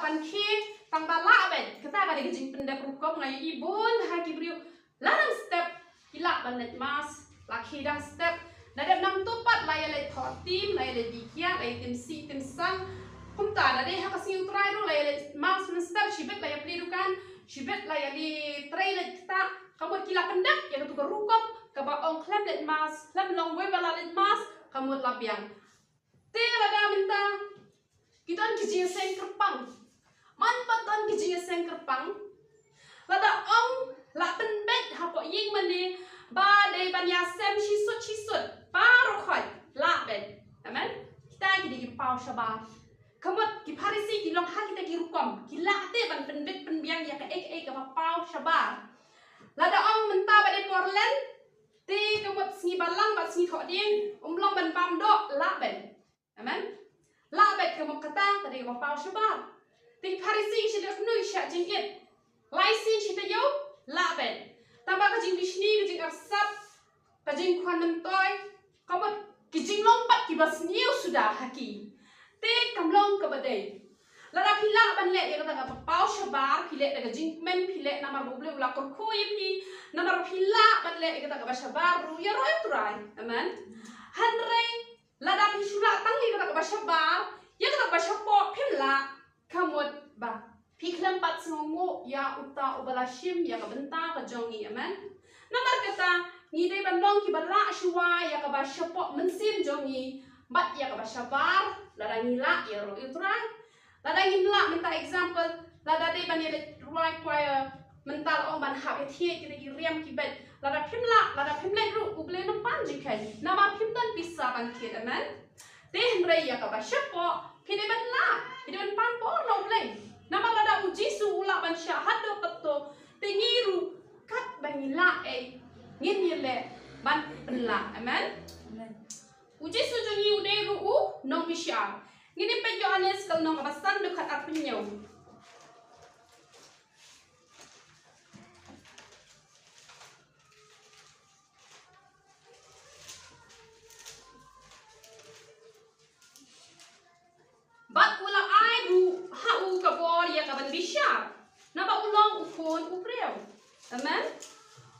ban khi tang ba la ben kita ka de jing pendek rukom ngai ibun ha ki brio larang step hila ban net mas laki dang step nadem nang tupat la ya le thot tim la ya le dikia la ya tim si tim sang kum ta na de ha ka sing try ro la ya le mas step shibet la ya plidukan shibet la ya li try le kita kamu kila pendek ya tu ka rukom ka ba ong klem let mas klem long we bala let mas kamu labiang te la da minta kita kijing seng kerpang man patan kijing seng kerpang la da ong la penbet ha po ying mani ba de ban ya sem chisut paro khoi la ben amen kita ki pau shaba kamot ki parisi ki long ha kita ki rukom ki la te ban penbet penbiang ya ka ek ka pau shaba la da ong menta ba de porlen te kamot sngi balang ba sngi tho ding long ban pam do la ben amen la bet kamot kata tadi ka pau shaba te parisi shi de nu sha jing it lai sin shi de yo la ben tambah kajing bisni kajing arsap kajing kwan mentoy kamu kajing lompat kibas niu sudah haki te kamlong kabade lara pila ban le ya kata pau shabar pile daga jing men pile namar boble ula korkoi pi namar pila ban le ya kata shabar ru ya roy turai amen hanrei lara pi shula tangi kata shabar ya kata shapo pila kamut ba Piklam pat songo ya uta ubalashim ya kabenta ka jongi amen. Namar kata ngide bandong ki bala shua ya ka ba shapok mensim jongi bat ya ka ba shabar lada ngila ya ro utrai. Lada ngila minta example lada de ban yele ruai kwaya mental ong ban ha thie ki riam ki bet lada phimle ru uble no panji kai namar phimdan pissa ban thie amen. Te hendrei ya ka ba shapok kide ban la kide ban pan po no ble. Nama lada uji su ula ban syahado peto tengiru kat bangila ngin yele ban penla amen uji su jungi ude ru nong bisya ngini pe Yohanes kal nong abasan dekat apinyo bat ula ai ru hau ka bor ya ka ban bisya na ba ulong ukon upreo amen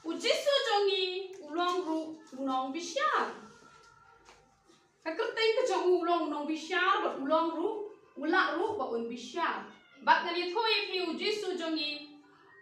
uji su jongi ulong ru unong bisya ka kerteng ka jong ulong unong bisya ba ulong ru ula ru ba un bisya bat ngani thoi pi uji su jongi